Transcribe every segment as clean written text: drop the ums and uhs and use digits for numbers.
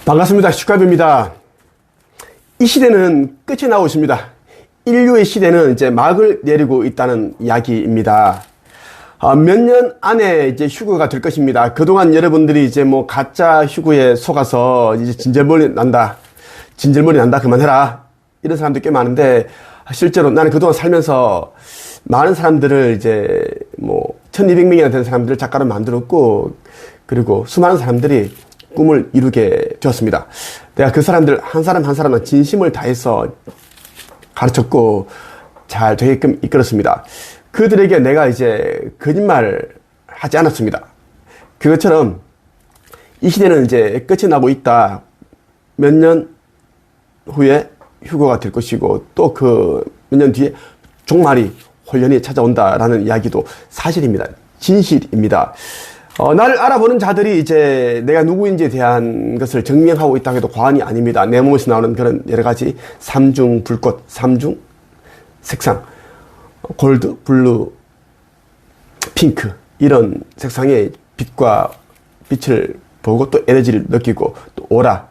반갑습니다. 슈카입니다. 이 시대는 끝이 나고 있습니다. 인류의 시대는 이제 막을 내리고 있다는 이야기입니다. 몇 년 안에 이제 휴거가 될 것입니다. 그동안 여러분들이 이제 뭐 가짜 휴거에 속아서 이제 진절머리 난다 그만해라 이런 사람들 꽤 많은데, 실제로 나는 그동안 살면서 많은 사람들을 이제 뭐 1200명이나 되는 사람들을 작가로 만들었고, 그리고 수많은 사람들이 꿈을 이루게 되었습니다. 내가 그 사람들 한 사람 한 사람은 진심을 다해서 가르쳤고 잘 되게끔 이끌었습니다. 그들에게 내가 이제 거짓말을 하지 않았습니다. 그것처럼 이 시대는 이제 끝이 나고 있다. 몇 년 후에 휴거가 될 것이고, 또 그 몇 년 뒤에 종말이 홀연히 찾아온다라는 이야기도 사실입니다. 진실입니다. 나를 알아보는 자들이 이제 내가 누구인지에 대한 것을 증명하고 있다고 해도 과언이 아닙니다. 내 몸에서 나오는 그런 여러 가지 삼중 불꽃, 삼중 색상, 골드, 블루, 핑크, 이런 색상의 빛과 빛을 보고 또 에너지를 느끼고 또 오라,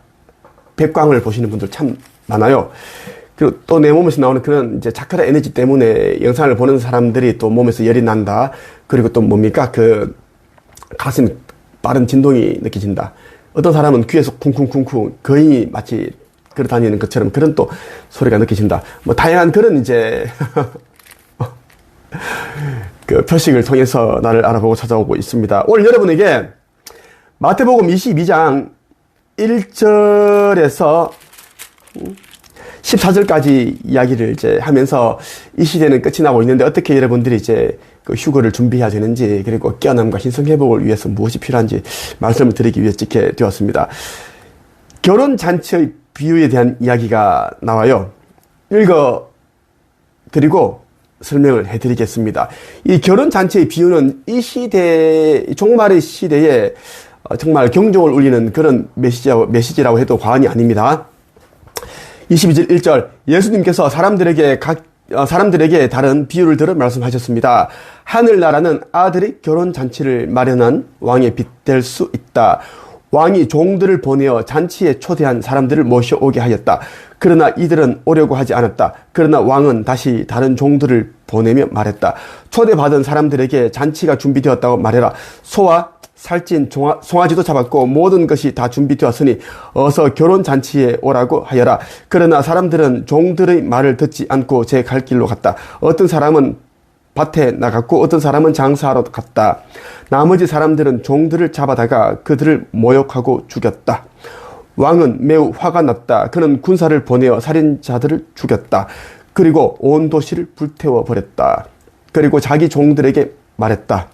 백광을 보시는 분들 참 많아요. 그리고 또 내 몸에서 나오는 그런 이제 차크라 에너지 때문에 영상을 보는 사람들이 또 몸에서 열이 난다. 그리고 또 뭡니까? 그 가슴이 빠른 진동이 느껴진다. 어떤 사람은 귀에서 쿵쿵쿵쿵 거인이 마치 걸어 다니는 것처럼 그런 또 소리가 느껴진다. 뭐 다양한 그런 이제 그 표식을 통해서 나를 알아보고 찾아오고 있습니다. 오늘 여러분에게 마태복음 22장 1절에서 14절까지 이야기를 이제 하면서 이 시대는 끝이 나고 있는데 어떻게 여러분들이 이제 그 휴거를 준비해야 되는지, 그리고 깨어남과 신성회복을 위해서 무엇이 필요한지 말씀을 드리기 위해 찍게 되었습니다. 결혼잔치의 비유에 대한 이야기가 나와요. 읽어드리고 설명을 해드리겠습니다. 이 결혼잔치의 비유는 이 시대, 종말의 시대에 정말 경종을 울리는 그런 메시지라고 해도 과언이 아닙니다. 22절 1절, 예수님께서 사람들에게 다른 비유를 들어 말씀하셨습니다. 하늘나라는 아들이 결혼잔치를 마련한 왕의 빛 될 수 있다. 왕이 종들을 보내어 잔치에 초대한 사람들을 모셔오게 하였다. 그러나 이들은 오려고 하지 않았다. 그러나 왕은 다시 다른 종들을 보내며 말했다. 초대받은 사람들에게 잔치가 준비되었다고 말해라. 소와 살찐 송아지도 잡았고 모든 것이 다 준비되었으니 어서 결혼잔치에 오라고 하여라. 그러나 사람들은 종들의 말을 듣지 않고 제 갈 길로 갔다. 어떤 사람은 밭에 나갔고 어떤 사람은 장사하러 갔다. 나머지 사람들은 종들을 잡아다가 그들을 모욕하고 죽였다. 왕은 매우 화가 났다. 그는 군사를 보내어 살인자들을 죽였다. 그리고 온 도시를 불태워 버렸다. 그리고 자기 종들에게 말했다.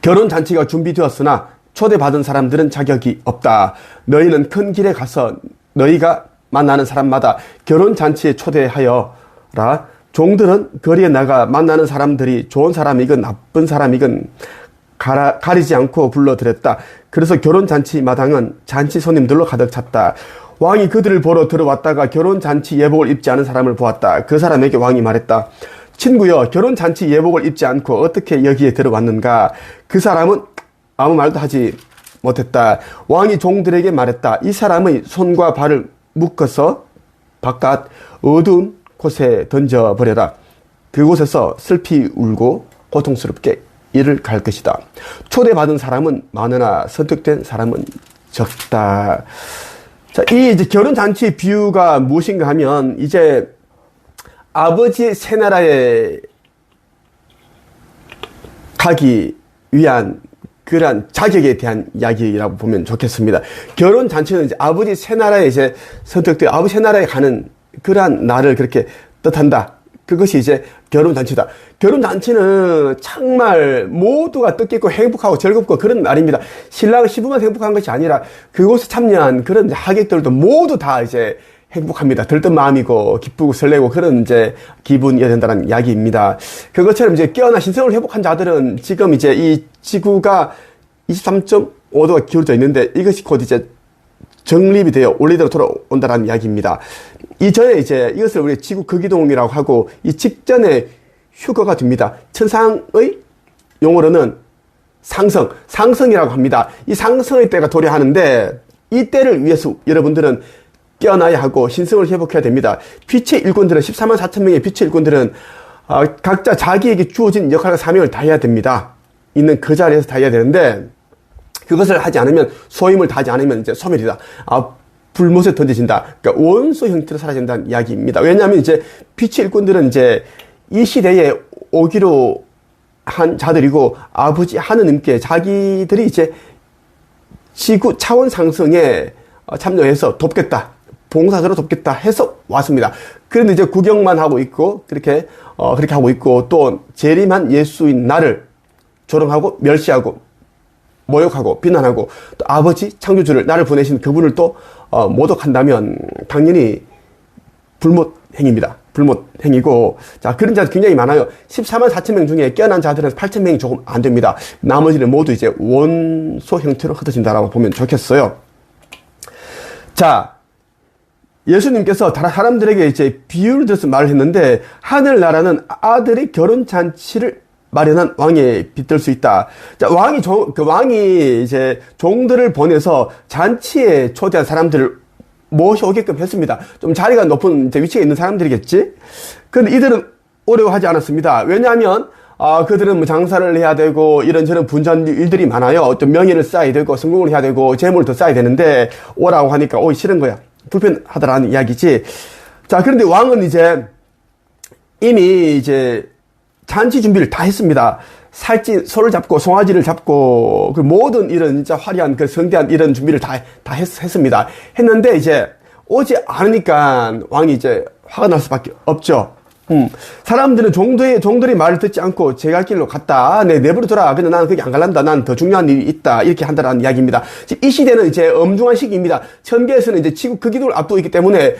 결혼잔치가 준비되었으나 초대받은 사람들은 자격이 없다. 너희는 큰 길에 가서 너희가 만나는 사람마다 결혼잔치에 초대하여라. 종들은 거리에 나가 만나는 사람들이 좋은 사람이건 나쁜 사람이건 가리지 않고 불러들였다. 그래서 결혼잔치 마당은 잔치 손님들로 가득 찼다. 왕이 그들을 보러 들어왔다가 결혼잔치 예복을 입지 않은 사람을 보았다. 그 사람에게 왕이 말했다. 친구여, 결혼잔치 예복을 입지 않고 어떻게 여기에 들어왔는가? 그 사람은 아무 말도 하지 못했다. 왕이 종들에게 말했다. 이 사람의 손과 발을 묶어서 바깥 어두운 곳에 던져버려라. 그곳에서 슬피 울고 고통스럽게 이를 갈 것이다. 초대받은 사람은 많으나 선택된 사람은 적다. 자, 이 이제 결혼잔치의 비유가 무엇인가 하면, 이제 아버지의 새 나라에 가기 위한 그러한 자격에 대한 이야기라고 보면 좋겠습니다. 결혼잔치는 이제 아버지 새 나라에 이제 선택되어 아버지 새 나라에 가는 그러한 날을 그렇게 뜻한다. 그것이 이제 결혼잔치다. 결혼잔치는 정말 모두가 뜻깊고 행복하고 즐겁고 그런 날입니다. 신랑 시부만 행복한 것이 아니라 그곳에 참여한 그런 하객들도 모두 다 이제 행복합니다. 들뜬 마음이고 기쁘고 설레고 그런 이제 기분이어야 된다는 이야기입니다. 그것처럼 이제 깨어나 신성을 회복한 자들은 지금 이제 이 지구가 23.5도가 기울어져 있는데 이것이 곧 이제 정립이 되어 원래대로 돌아온다는 이야기입니다. 이전에 이제 이것을 우리 지구 극이동이라고 하고 이 직전에 휴거가 됩니다. 천상의 용어로는 상성이라고 합니다. 이 상성의 때가 도래하는데 이때를 위해서 여러분들은 깨어나야 하고 신성을 회복해야 됩니다. 빛의 일꾼들은 14만 4천 명의 빛의 일꾼들은 각자 자기에게 주어진 역할과 사명을 다해야 됩니다. 있는 그 자리에서 다해야 되는데 그것을 하지 않으면 소임을 다하지 않으면 이제 소멸이다. 불못에 던져진다. 그러니까 원소 형태로 사라진다는 이야기입니다. 왜냐하면 이제 빛의 일꾼들은 이제 이 시대에 오기로 한 자들이고 아버지 하느님께 자기들이 이제 지구 차원 상승에 참여해서 돕겠다. 봉사자로 돕겠다 해서 왔습니다. 그런데 이제 구경만 하고 있고 그렇게 하고 있고 또 재림한 예수인 나를 조롱하고 멸시하고 모욕하고 비난하고 또 아버지 창조주를 나를 보내신 그분을 또 모독한다면 당연히 불못 행입니다. 불못 행이고 자 그런 자들 굉장히 많아요. 14만 4천 명 중에 깨어난 자들은 8천 명이 조금 안 됩니다. 나머지는 모두 이제 원소 형태로 흩어진다라고 보면 좋겠어요. 자 예수님께서 사람들에게 이제 비유를 들어서 말을 했는데 하늘나라는 아들의 결혼 잔치를 마련한 왕에 빗댈 수 있다. 자, 왕이 이제 종들을 보내서 잔치에 초대한 사람들을 모셔오게끔 했습니다. 좀 자리가 높은 이제 위치에 있는 사람들이겠지? 그런데 이들은 어려워하지 않았습니다. 왜냐하면, 그들은 뭐 장사를 해야 되고, 이런저런 분주한 일들이 많아요. 또 명예를 쌓아야 되고, 성공을 해야 되고, 재물을 더 쌓아야 되는데, 오라고 하니까, 오기 싫은 거야. 불편하다라는 이야기지. 자, 그런데 왕은 이제, 이미 이제, 잔치 준비를 다 했습니다. 살찐 소를 잡고 송아지를 잡고 그 모든 이런 진짜 화려한 그 성대한 이런 준비를 다 했습니다. 했는데 이제 오지 않으니까 왕이 이제 화가 날 수밖에 없죠. 사람들은 종들이 말을 듣지 않고 제 갈 길로 갔다. 내버려둬라. 근데 나는 거기 안 갈란다. 난 더 중요한 일이 있다. 이렇게 한다라는 이야기입니다. 이 시대는 이제 엄중한 시기입니다. 천계에서는 이제 지구 극기도를 앞두고 있기 때문에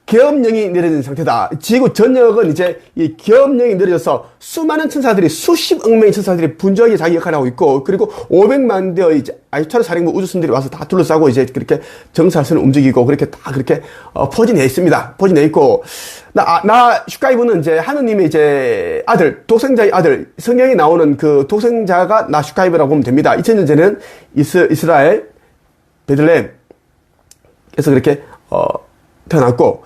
계엄령이 내려진 상태다. 지구 전역은 이제 이 계엄령이 내려져서 수많은 천사들이 수십억 명의 천사들이 분주하게 자기 역할을 하고 있고 그리고 500만 대의 이제 아이투르 사령부 우주선들이 와서 다 둘러싸고 이제 그렇게 정사선을 움직이고 그렇게 다 그렇게 포진해 있습니다. 포진해 있고 나 슈카이브는 이제 하느님의 이제 아들, 독생자의 아들, 성경에 나오는 그 독생자가 나 슈카이브라고 보면 됩니다. 2000년 전에는 이스라엘 베들레헴에서 그렇게 태어났고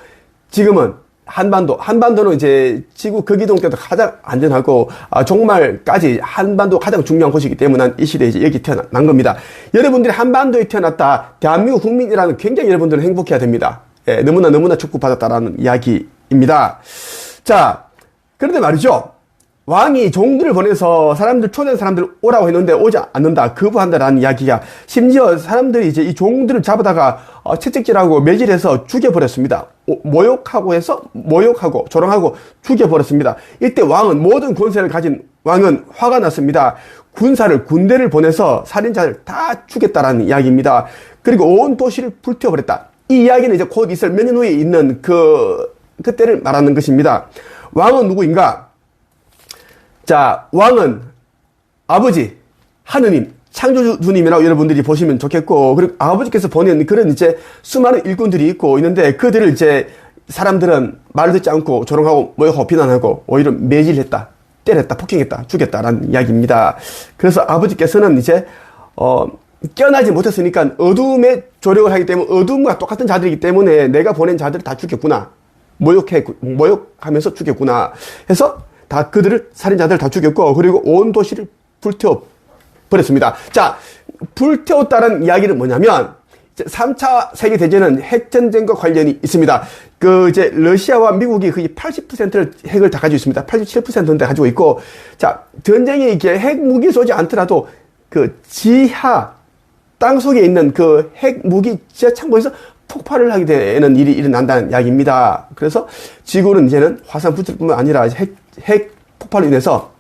지금은 한반도는 이제 지구 극이동 때도 가장 안전하고 종말까지 한반도 가장 중요한 곳이기 때문에 이 시대에 이제 여기 태어난 겁니다. 여러분들이 한반도에 태어났다, 대한민국 국민이라는 굉장히 여러분들은 행복해야 됩니다. 예, 너무나 축복받았다라는 이야기입니다. 자, 그런데 말이죠. 왕이 종들을 보내서 초대한 사람들 오라고 했는데 오지 않는다, 거부한다라는 이야기가 심지어 사람들이 이제 이 종들을 잡아다가 채찍질하고 매질해서 죽여버렸습니다. 모욕하고 조롱하고 죽여버렸습니다. 이때 왕은 모든 권세를 가진 왕은 화가 났습니다. 군대를 보내서 살인자를 다 죽였다라는 이야기입니다. 그리고 온 도시를 불태워버렸다. 이 이야기는 이제 곧 있을 몇 년 후에 있는 그때를 말하는 것입니다. 왕은 누구인가? 자, 왕은 아버지, 하느님, 창조주님이라고 여러분들이 보시면 좋겠고, 그리고 아버지께서 보낸 그런 이제 수많은 일꾼들이 있는데 그들을 이제 사람들은 말을 듣지 않고 조롱하고 모욕하고 비난하고 오히려 매질했다, 때렸다, 폭행했다, 죽였다라는 이야기입니다. 그래서 아버지께서는 이제, 깨어나지 못했으니까 어둠에 조력을 하기 때문에 어둠과 똑같은 자들이기 때문에 내가 보낸 자들을 다 죽였구나. 모욕하면서 죽였구나. 해서 살인자들 다 죽였고, 그리고 온 도시를 불태워 버렸습니다. 자, 불태웠다는 이야기는 뭐냐면, 3차 세계대전은 핵전쟁과 관련이 있습니다. 이제 러시아와 미국이 거의 80%를 핵을 다 가지고 있습니다. 87%인데 가지고 있고, 자, 전쟁에 이게 핵무기 쏘지 않더라도 지하, 땅 속에 있는 핵무기 지하 창고에서 폭발을 하게 되는 일이 일어난다는 이야기입니다. 그래서 지구는 이제는 화산 부출뿐만 아니라 핵 폭발로 인해서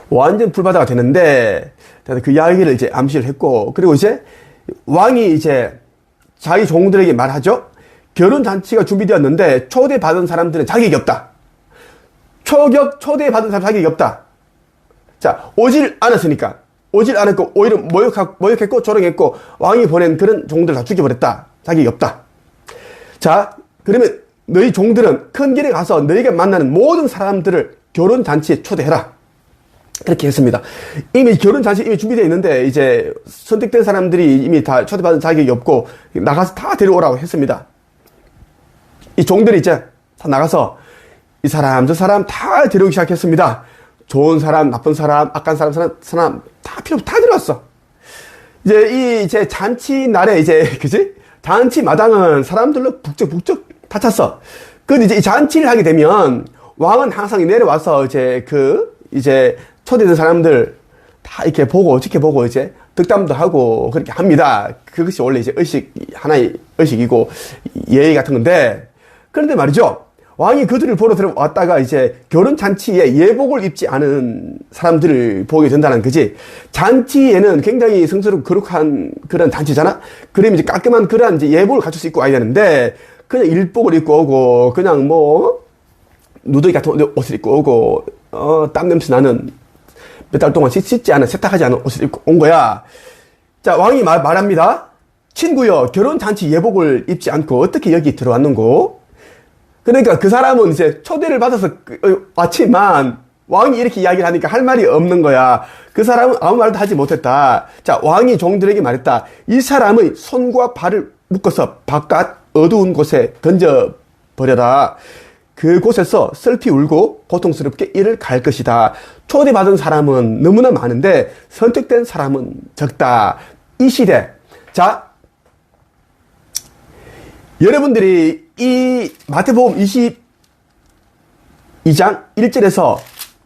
완전 불바다가 되는데, 그 이야기를 이제 암시를 했고, 그리고 이제 왕이 이제 자기 종들에게 말하죠. 결혼 잔치가 준비되었는데 초대받은 사람들은 자격이 없다. 초대받은 사람 자격이 없다. 자, 오질 않았고 오히려 모욕했고 조롱했고 왕이 보낸 그런 종들 다 죽여버렸다. 자격이 없다. 자, 그러면 너희 종들은 큰 길에 가서 너희가 만나는 모든 사람들을 결혼 잔치에 초대해라. 그렇게 했습니다. 이미 결혼 잔치 이미 준비되어 있는데 이제 선택된 사람들이 이미 다 초대받은 자격이 없고 나가서 다 데려오라고 했습니다. 이 종들이 이제 다 나가서 이 사람 저 사람 다 데려오기 시작했습니다. 좋은 사람, 나쁜 사람, 악한 사람 다 필요 없이 다 데려왔어. 이제 잔치 날에 그지? 잔치 마당은 사람들로 북적북적 다 찼어. 근데 이제 이 잔치를 하게 되면 왕은 항상 내려와서 이제 초대된 사람들 다 이렇게 보고 지켜보고 이제 덕담도 하고 그렇게 합니다. 그것이 원래 이제 하나의 의식이고 예의 같은 건데, 그런데 말이죠. 왕이 그들을 보러 들어왔다가 이제 결혼 잔치에 예복을 입지 않은 사람들을 보게 된다는 거지. 잔치에는 굉장히 성스럽고 거룩한 그런 잔치잖아. 그러면 이제 깔끔한 그런 이제 예복을 갖출 수 있고 와야 되는데, 그냥 일복을 입고 오고, 그냥 뭐 누더기 같은 옷을 입고 오고, 땀 냄새 나는 몇 달 동안 씻지 않은, 세탁하지 않은 옷을 입고 온 거야. 자, 왕이 말합니다. 친구여, 결혼 잔치 예복을 입지 않고 어떻게 여기 들어왔는고? 그러니까 그 사람은 이제 초대를 받아서 왔지만 왕이 이렇게 이야기를 하니까 할 말이 없는 거야. 그 사람은 아무 말도 하지 못했다. 자, 왕이 종들에게 말했다. 이 사람의 손과 발을 묶어서 바깥 어두운 곳에 던져버려라. 그곳에서 슬피 울고 고통스럽게 이를 갈 것이다. 초대받은 사람은 너무나 많은데 선택된 사람은 적다. 이 시대. 자, 여러분들이 이 마태복음 22장 1절에서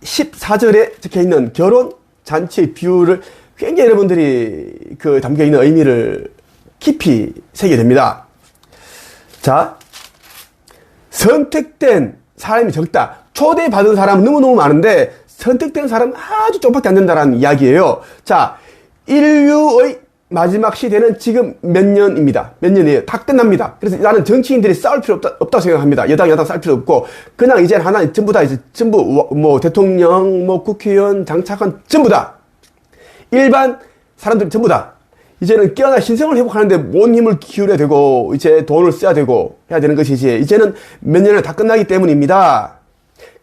14절에 적혀있는 결혼 잔치의 비유를 굉장히 여러분들이 담겨있는 의미를 깊이 새게 됩니다. 자, 선택된 사람이 적다. 초대받은 사람은 너무너무 많은데 선택된 사람은 아주 조금밖에 안 된다는 이야기예요. 자, 인류의 마지막 시대는 지금 몇 년입니다. 몇 년이에요. 다 끝납니다. 그래서 나는 정치인들이 싸울 필요 없다고 생각합니다. 여당 싸울 필요 없고, 그냥 이제 하나 전부 다 전부 뭐 대통령, 뭐 국회의원, 장차관 전부 다 일반 사람들 전부 다 이제는 깨어나 신생을 회복하는데 온 힘을 기울여야 되고 이제 돈을 써야 되고 해야 되는 것이지, 이제는 몇 년을 다 끝나기 때문입니다.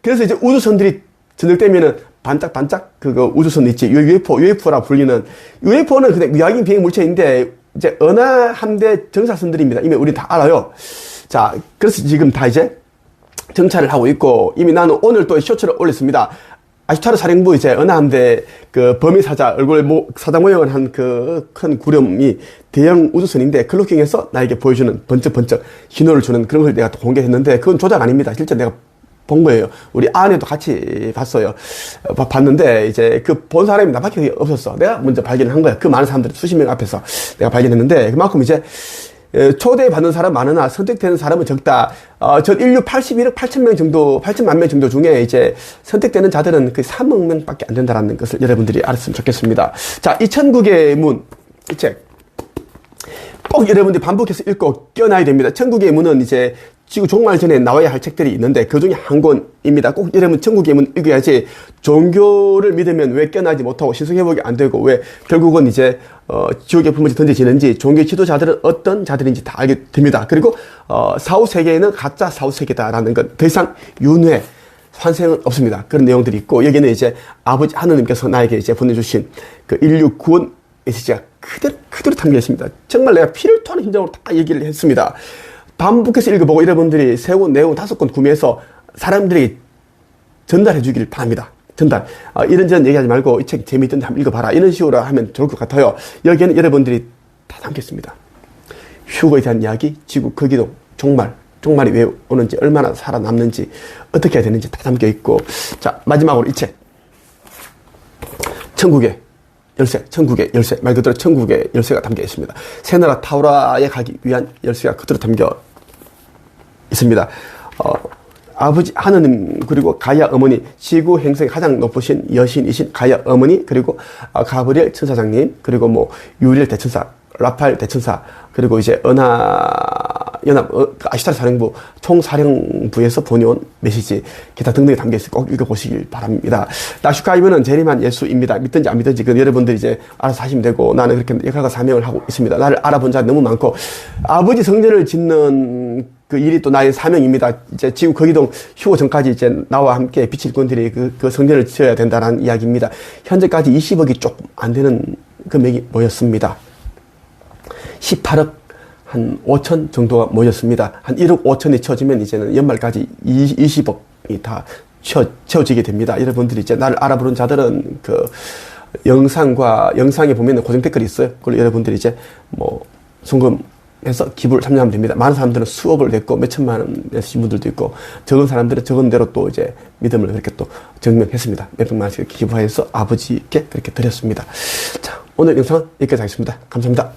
그래서 이제 우주선들이 저녁 되면은 반짝반짝 그거 우주선 있지, UFO라 불리는, UFO는 그냥 미확인 비행 물체인데 이제 은하 함대 정사선들입니다. 이미 우리 다 알아요. 자, 그래서 지금 다 이제 정찰을 하고 있고, 이미 나는 오늘 또 쇼츠를 올렸습니다. 아시타르 사령부 이제 은하 함대 범위 사자 얼굴 사자 모양을 한 큰 구름이 대형 우주선인데 클로킹해서 나에게 보여주는 번쩍번쩍 신호를 주는 그런 걸 내가 또 공개했는데, 그건 조작 아닙니다. 실제 내가 본 거예요. 우리 아내도 같이 봤어요. 봤는데 이제 본 사람이 나밖에 없었어. 내가 먼저 발견한 거야. 그 많은 사람들 수십 명 앞에서 내가 발견했는데, 그만큼 이제 초대받는 사람 많으나 선택되는 사람은 적다. 전 인류 81억 8천 명 정도, 8천만 명 정도 중에 이제 선택되는 자들은 3억 명밖에 안 된다는 것을 여러분들이 알았으면 좋겠습니다. 자, 이 천국의 문, 이 책. 꼭 여러분들이 반복해서 읽고 껴놔야 됩니다. 천국의 문은 이제 지구 종말 전에 나와야 할 책들이 있는데 그 중에 한 권입니다. 꼭 여러분 천국의 문 읽어야지. 종교를 믿으면 왜 껴나지 못하고 신성회복이 안 되고 왜 결국은 이제 지옥에 불못이 던져지는지, 종교 지도자들은 어떤 자들인지 다 알게 됩니다. 그리고 사후세계에는 가짜 사후세계다라는 건 더 이상 윤회 환생은 없습니다. 그런 내용들이 있고, 여기는 이제 아버지 하느님께서 나에게 이제 보내주신 그 인류 구원 메시지가 그대로 담겨 있습니다. 정말 내가 피를 토하는 심정으로 다 얘기를 했습니다. 반복해서 읽어보고 여러분들이 3권, 4권, 5권 구매해서 사람들에게 전달해 주길 바랍니다. 전달. 이런저런 얘기하지 말고 이 책 재미있던데 한번 읽어봐라. 이런 식으로 하면 좋을 것 같아요. 여기에는 여러분들이 다 담겼습니다. 휴거에 대한 이야기, 지구 거기도 종말이 왜 오는지, 얼마나 살아남는지, 어떻게 해야 되는지 다 담겨 있고. 자, 마지막으로 이 책. 천국의 열쇠. 말 그대로 천국의 열쇠가 담겨 있습니다. 새나라 타우라에 가기 위한 열쇠가 그대로 담겨 있습니다. 아버지 하느님, 그리고 가야 어머니, 지구 행성의 가장 높으신 여신이신 가야 어머니, 그리고 가브리엘 천사장님, 그리고 뭐 유리엘 대천사, 라파엘 대천사, 그리고 이제 은하 연합 아시타르 사령부 총사령부에서 보내온 메시지 기타 등등이 담겨 있어 꼭 읽어보시길 바랍니다. 라슈카이브는 재림한 예수입니다. 믿든지 안 믿든지 그 여러분들이 이제 알아서 하시면 되고 나는 그렇게 역할과 사명을 하고 있습니다. 나를 알아본 자 너무 많고 아버지 성전을 짓는 그 일이 또 나의 사명입니다. 이제 지구 거기동 휴거 전까지 이제 나와 함께 빛을 군들이 그 성전을 지어야 된다는 이야기입니다. 현재까지 20억이 조금 안 되는 금액이 모였습니다. 18억 한 5천 정도가 모였습니다. 한 1억 5천이 채워지면 이제는 연말까지 20억이 다 채워지게 됩니다. 여러분들이 이제 나를 알아보는 자들은 그 영상에 보면 고정 댓글이 있어요. 그걸 여러분들이 이제 뭐 송금해서 기부를 참여하면 됩니다. 많은 사람들은 수억을 냈고 몇 천만 원 내신 분들도 있고 적은 사람들은 적은 대로 또 이제 믿음을 그렇게 또 증명했습니다. 몇백만 원씩 기부해서 아버지께 그렇게 드렸습니다. 자, 오늘 영상은 여기까지 하겠습니다. 감사합니다.